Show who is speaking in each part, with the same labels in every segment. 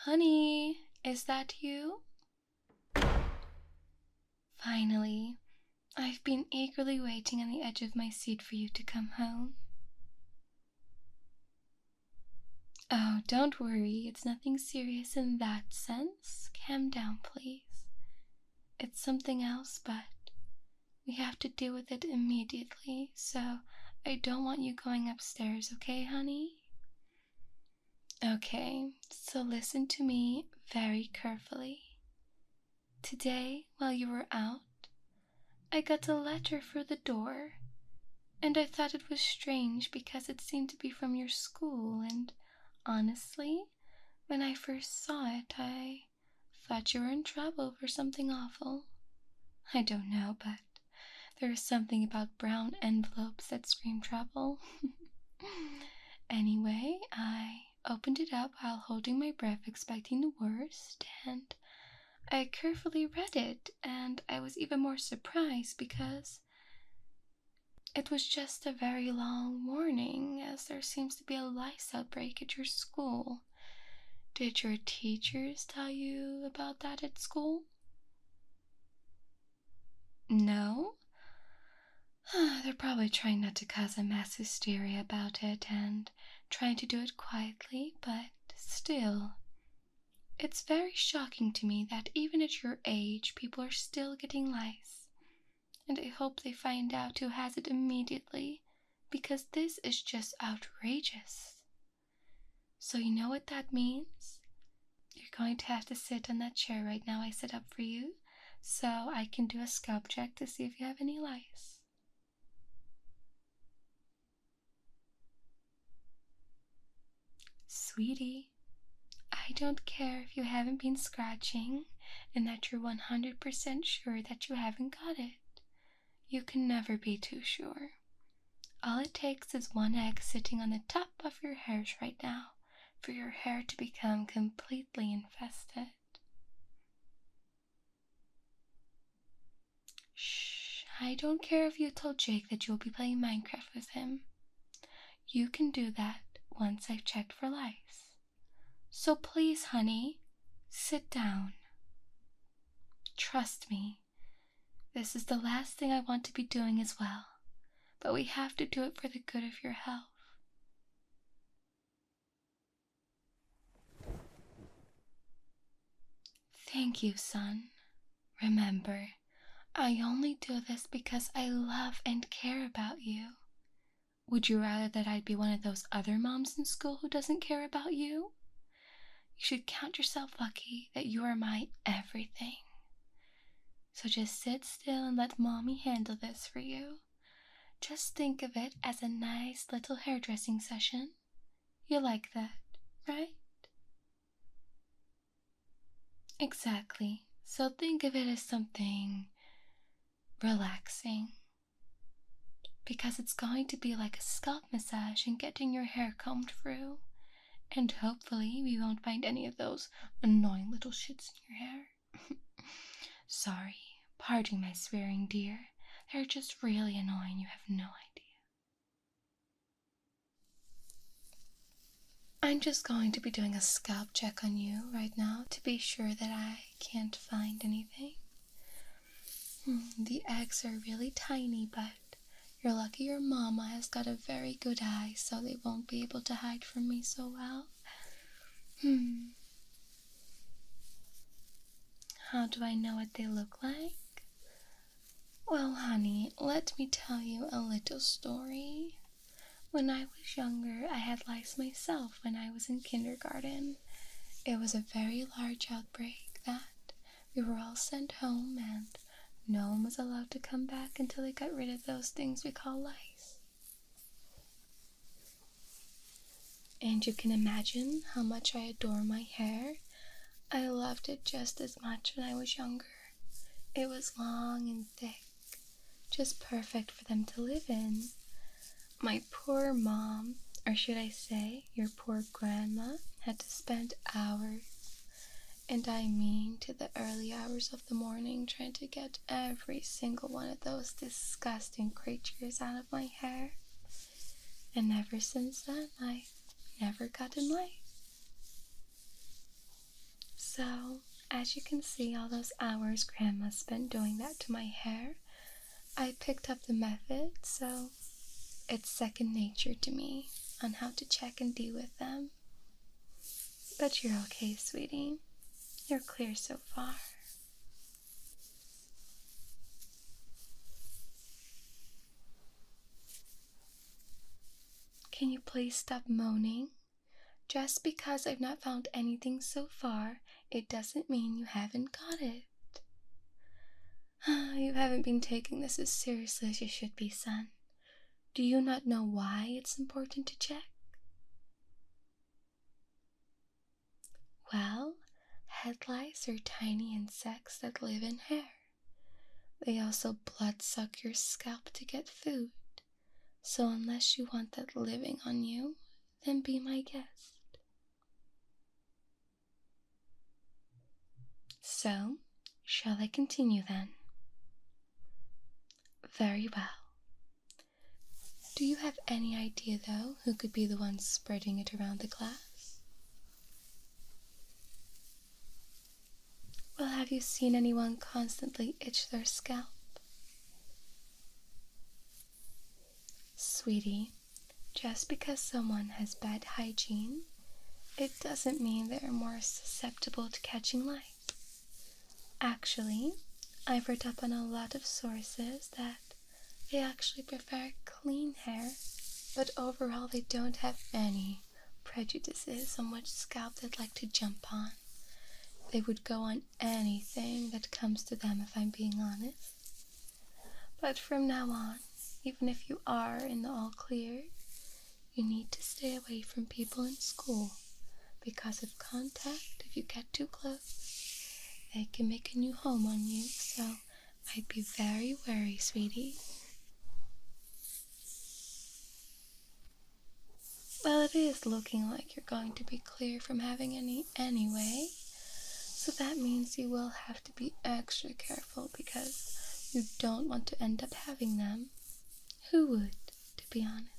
Speaker 1: Honey, is that you? Finally, I've been eagerly waiting on the edge of my seat for you to come home. Oh, don't worry, it's nothing serious in that sense. Calm down, please. It's something else, but we have to deal with it immediately, so I don't want you going upstairs, okay, honey? Okay, so listen to me very carefully. Today, while you were out, I got a letter for the door, and I thought it was strange because it seemed to be from your school, and honestly, when I first saw it, I thought you were in trouble for something awful. I don't know, but there is something about brown envelopes that scream trouble. Anyway, I opened it up while holding my breath, expecting the worst, and I carefully read it, and I was even more surprised because it was just a very long warning, as there seems to be a lice outbreak at your school. Did your teachers tell you about that at school? No? They're probably trying not to cause a mass hysteria about it and trying to do it quietly, but still, it's very shocking to me that even at your age, people are still getting lice. And I hope they find out who has it immediately, because this is just outrageous. So you know what that means? You're going to have to sit on that chair right now I set up for you, so I can do a scalp check to see if you have any lice. Sweetie, I don't care if you haven't been scratching and that you're 100% sure that you haven't got it. You can never be too sure. All it takes is one egg sitting on the top of your hairs right now for your hair to become completely infested. Shh, I don't care if you told Jake that you'll be playing Minecraft with him. You can do that once I've checked for lice. So please, honey, sit down. Trust me, this is the last thing I want to be doing as well, but we have to do it for the good of your health. Thank you, son. Remember, I only do this because I love and care about you. Would you rather that I'd be one of those other moms in school who doesn't care about you? You should count yourself lucky that you are my everything. So just sit still and let mommy handle this for you. Just think of it as a nice little hairdressing session. You like that, right? Exactly. So think of it as something relaxing. Because it's going to be like a scalp massage and getting your hair combed through. And hopefully we won't find any of those annoying little shits in your hair. Sorry, pardon my swearing, dear. They're just really annoying, you have no idea. I'm just going to be doing a scalp check on you right now to be sure that I can't find anything. The eggs are really tiny, but you're lucky your mama has got a very good eye, so they won't be able to hide from me so well. How do I know what they look like? Well, honey, let me tell you a little story. When I was younger, I had lice myself when I was in kindergarten. It was a very large outbreak that we were all sent home and no one was allowed to come back until they got rid of those things we call lice. And you can imagine how much I adore my hair. I loved it just as much when I was younger. It was long and thick, just perfect for them to live in. My poor mom, or should I say, your poor grandma, had to spend hours, and I mean to the early hours of the morning, trying to get every single one of those disgusting creatures out of my hair. And ever since then, I've never gotten lice. So, as you can see, all those hours Grandma spent doing that to my hair, I picked up the method, so it's second nature to me on how to check and deal with them. But you're okay, sweetie. You're clear so far. Can you please stop moaning? Just because I've not found anything so far, it doesn't mean you haven't got it. You haven't been taking this as seriously as you should be, son. Do you not know why it's important to check? Well, head lice are tiny insects that live in hair. They also blood-suck your scalp to get food. So unless you want that living on you, then be my guest. So, shall I continue then? Very well. Do you have any idea, though, who could be the one spreading it around the class? Well, have you seen anyone constantly itch their scalp? Sweetie, just because someone has bad hygiene, it doesn't mean they're more susceptible to catching lice. Actually, I've read up on a lot of sources that they actually prefer clean hair, but overall they don't have any prejudices on which scalp they'd like to jump on. They would go on anything that comes to them, if I'm being honest. But from now on, even if you are in the all clear, you need to stay away from people in school because of contact. If you get too close, they can make a new home on you, so I'd be very wary, sweetie. Well, it is looking like you're going to be clear from having any anyway, so that means you will have to be extra careful because you don't want to end up having them. Who would, to be honest?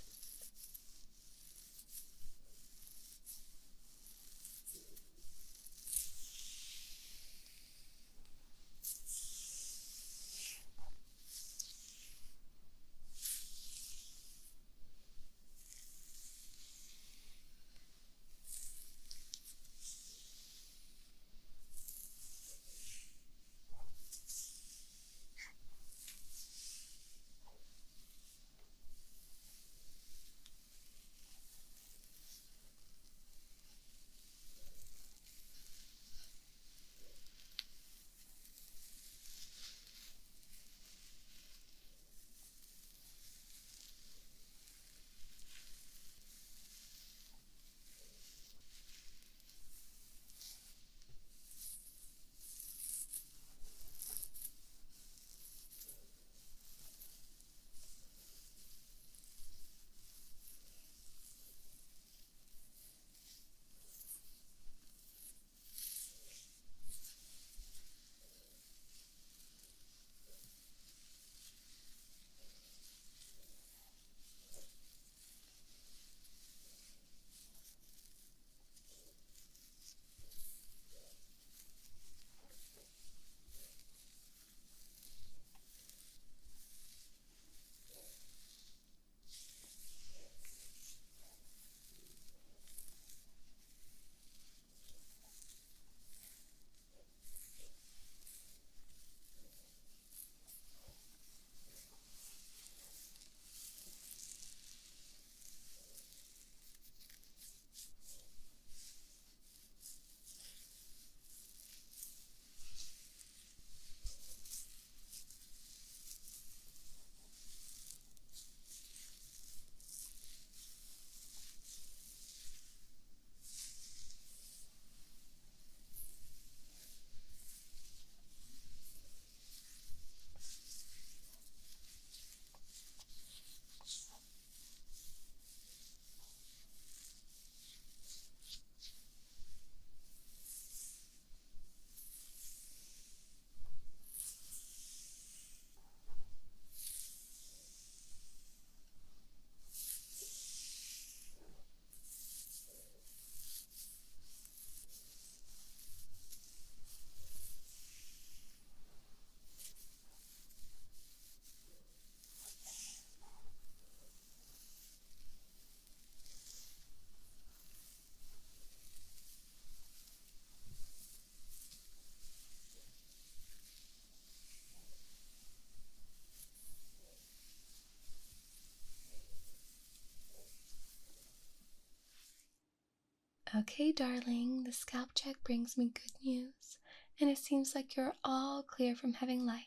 Speaker 1: Okay, darling, the scalp check brings me good news, and it seems like you're all clear from having lice.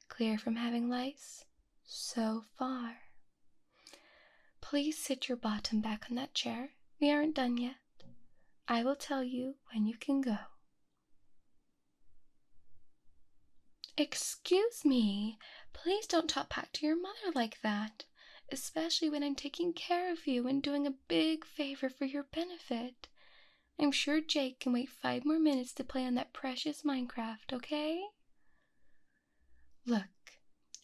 Speaker 1: Clear from having lice? So far. Please sit your bottom back on that chair. We aren't done yet. I will tell you when you can go. Excuse me. Please don't talk back to your mother like that, especially when I'm taking care of you and doing a big favor for your benefit. I'm sure Jake can wait 5 more minutes to play on that precious Minecraft, okay? Look,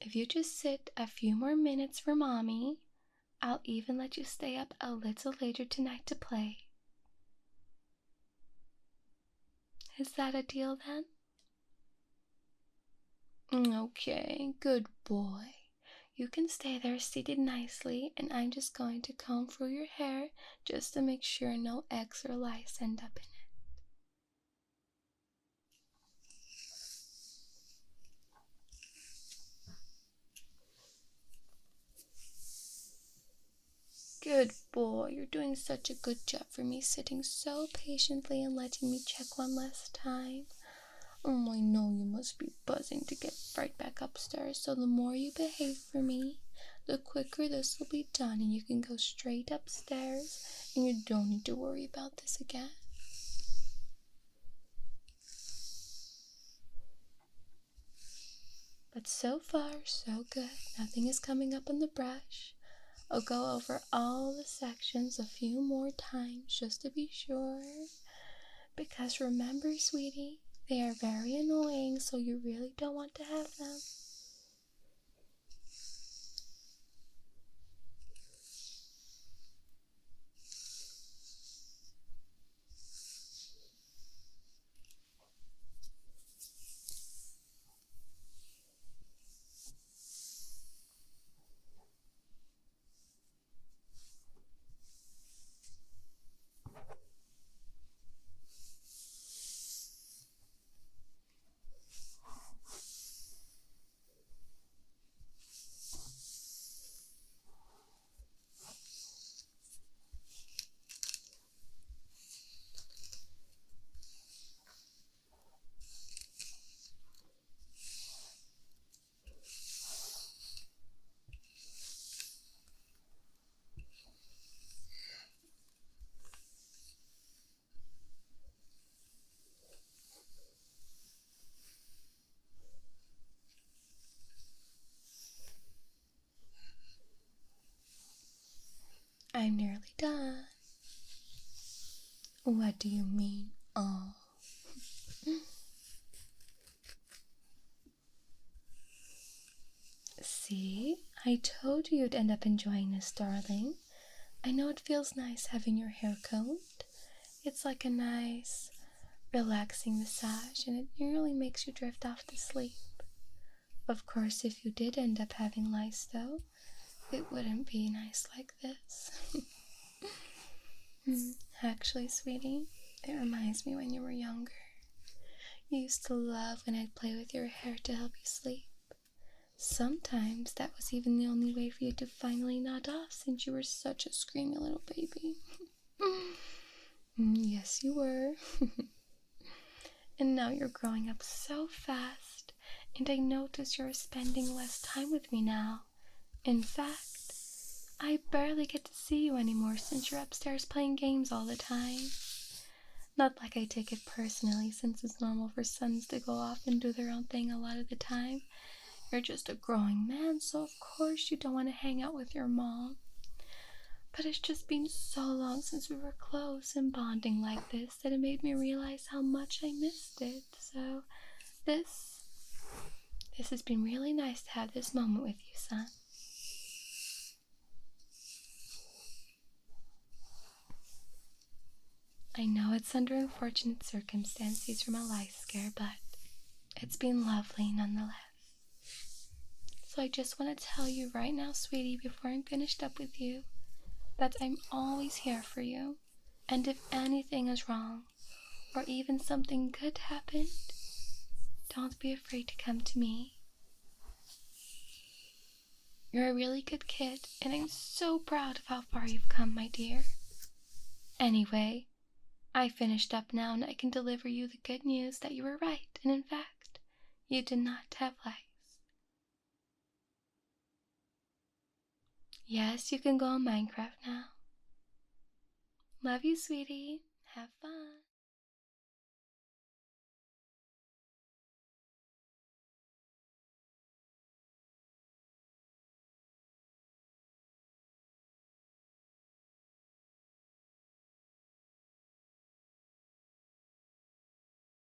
Speaker 1: if you just sit a few more minutes for Mommy, I'll even let you stay up a little later tonight to play. Is that a deal then? Okay, good boy. You can stay there seated nicely, and I'm just going to comb through your hair just to make sure no eggs or lice end up in it. Good boy, you're doing such a good job for me, sitting so patiently and letting me check one last time. Oh, I know you must be buzzing to get right back upstairs, so the more you behave for me, the quicker this will be done and you can go straight upstairs and you don't need to worry about this again. But so far, so good. Nothing is coming up on the brush. I'll go over all the sections a few more times just to be sure. Because remember, sweetie, they are very annoying, so you really don't want to have them. I'm nearly done. What do you mean, oh? See, I told you you'd end up enjoying this, darling. I know it feels nice having your hair combed. It's like a nice, relaxing massage, and it nearly makes you drift off to sleep. Of course, if you did end up having lice, though, it wouldn't be nice like this. Actually, sweetie, it reminds me when you were younger. You used to love when I'd play with your hair to help you sleep. Sometimes that was even the only way for you to finally nod off since you were such a screamy little baby. Yes, you were. And now you're growing up so fast, and I notice you're spending less time with me now. In fact, I barely get to see you anymore since you're upstairs playing games all the time. Not like I take it personally, since it's normal for sons to go off and do their own thing a lot of the time. You're just a growing man, so of course you don't want to hang out with your mom. But it's just been so long since we were close and bonding like this that it made me realize how much I missed it. So this has been really nice to have this moment with you, son. I know it's under unfortunate circumstances from a lice scare, but it's been lovely nonetheless. So I just want to tell you right now, sweetie, before I'm finished up with you, that I'm always here for you. And if anything is wrong, or even something good happened, don't be afraid to come to me. You're a really good kid, and I'm so proud of how far you've come, my dear. Anyway, I finished up now and I can deliver you the good news that you were right, and in fact, you did not have lice. Yes, you can go on Minecraft now. Love you, sweetie. Have fun.